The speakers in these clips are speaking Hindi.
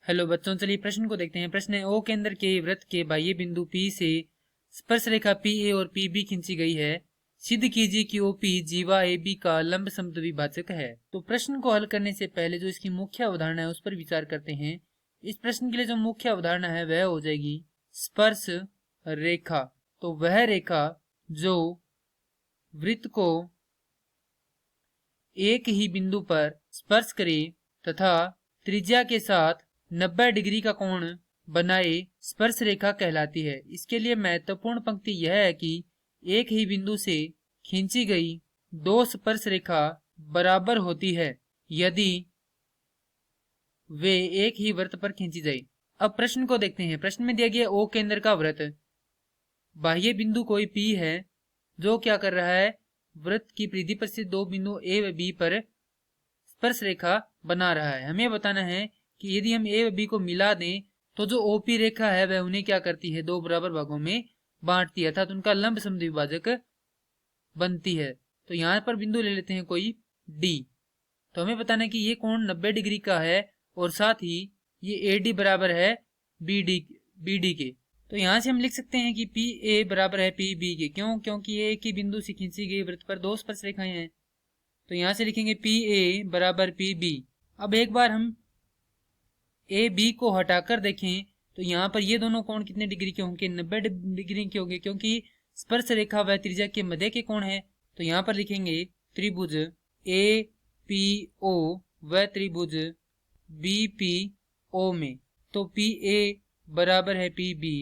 हेलो बच्चों, चलिए प्रश्न को देखते हैं। प्रश्न है, ओ केंद्र के वृत्त के बाह्य बिंदु P से स्पर्श रेखा PA और PB खींची गई है। सिद्ध कीजिए कि OP जीवा AB का लंब समद्विभाजक है। तो प्रश्न को हल करने से पहले जो इसकी मुख्य अवधारणा है उस पर विचार करते हैं। इस प्रश्न के लिए जो मुख्य अवधारणा है वह हो जाएगी स्पर्श रेखा। तो वह रेखा जो वृत्त को एक ही बिंदु पर स्पर्श करे तथा त्रिज्या के साथ 90 डिग्री का कोण बनाए स्पर्श रेखा कहलाती है। इसके लिए महत्वपूर्ण पंक्ति यह है कि एक ही बिंदु से खींची गई दो स्पर्श रेखा बराबर होती है यदि वे एक ही वृत्त पर खींची जाए। अब प्रश्न को देखते हैं। प्रश्न में दिया गया O केंद्र का वृत्त, बाह्य बिंदु कोई P है जो क्या कर रहा है, वृत्त की परिधि पर से दो बिंदु A व B पर स्पर्श रेखा बना रहा है। हमें बताना है कि यदि हम A व B को मिला दें तो जो OP रेखा है वह उन्हें क्या करती है, दो बराबर भागों में बांटती है अर्थात उनका लंब समद्विभाजक बनती है। तो यहाँ पर बिंदु ले लेते हैं कोई D। तो हमें बताना है कि ये कोण 90 डिग्री का है और साथ ही ये AD बराबर है BD के। तो यहाँ से हम लिख सकते हैं कि PA बराबर है PB के। क्यों? क्योंकि एक ही बिंदु से खींची गई वृत्त पर दो स्पर्श रेखाएं हैं। तो यहाँ से लिखेंगे PA बराबर PB। अब एक बार हम AB को हटाकर देखें तो यहाँ पर ये दोनों कोण कितने डिग्री के होंगे, 90 डिग्री के होंगे, क्योंकि स्पर्श रेखा व त्रिज्या के मध्य के कोण है। तो यहाँ पर लिखेंगे त्रिभुज APO व त्रिभुज BPO में। तो PA बराबर है PB।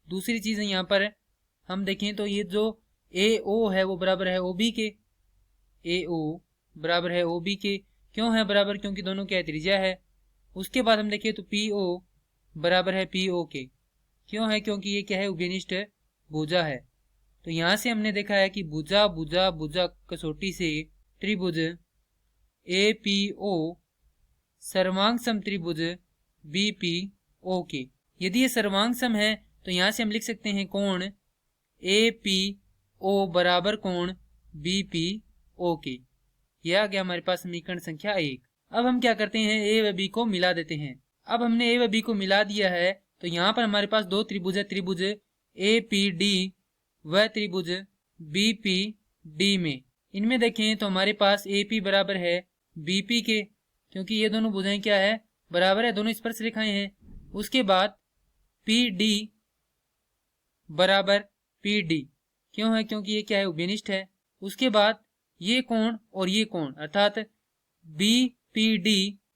दूसरी चीज है यहाँ पर हम देखें तो ये जो AO है वो बराबर है OB के। AO बराबर है OB के। क्यों है बराबर? क्योंकि दोनों क्या त्रिज्या है। उसके बाद हम देखें तो PO बराबर है PO के। क्यों है? क्योंकि ये क्या है, उभयनिष्ठ भुजा है। तो यहां से हमने देखा है कि भुजा भुजा भुजा कसौटी से त्रिभुज APO सर्वांग सम त्रिभुज BPO के। यदि ये सर्वांग सम है तो यहां से हम लिख सकते हैं कोण APO बराबर कोण BPO के। यह आ गया हमारे पास समीकरण संख्या 1। अब हम क्या करते हैं, A व B को मिला देते हैं। अब हमने A व B को मिला दिया है तो यहाँ पर हमारे पास दो त्रिभुज है, त्रिभुज APD व त्रिभुज BPD में। इनमें देखें तो हमारे पास AP बराबर है BP के, क्योंकि ये दोनों भुजाएं क्या है, बराबर है, दोनों स्पर्श रेखाएं हैं। उसके बाद PD बराबर PD। क्यों है? क्योंकि ये क्या है, उभयनिष्ठ है। उसके बाद ये कोण और ये कोण अर्थात BPD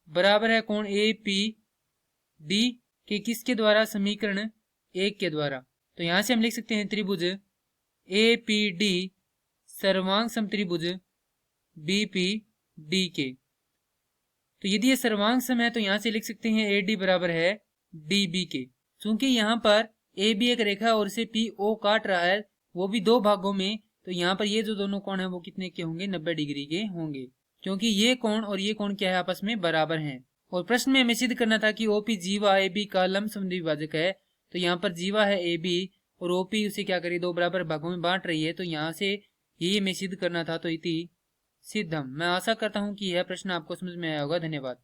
बराबर है कोण APD के। किसके द्वारा? समीकरण 1 के द्वारा। तो यहां से हम लिख सकते हैं त्रिभुज APD सर्वांग सम त्रिभुज BPD के। तो यदि ये सर्वांग सम है तो यहां से लिख सकते हैं AD बराबर है DB के। चूंकि यहाँ पर AB एक रेखा और इसे PO काट रहा है, वो भी दो भागों में, तो यहाँ पर ये जो दोनों कोण है वो कितने के होंगे, 90 डिग्री के होंगे, क्योंकि ये कोण और ये कोण क्या है, आपस में बराबर हैं। और प्रश्न में हमें सिद्ध करना था कि OP जीवा AB का लंब समद्विभाजक है। तो यहाँ पर जीवा है AB और OP उसे क्या करिए, दो बराबर भागों में बांट रही है। तो यहाँ से ये हमें सिद्ध करना था। तो इति सिद्धम। मैं आशा करता हूँ कि यह प्रश्न आपको समझ में आया होगा। धन्यवाद।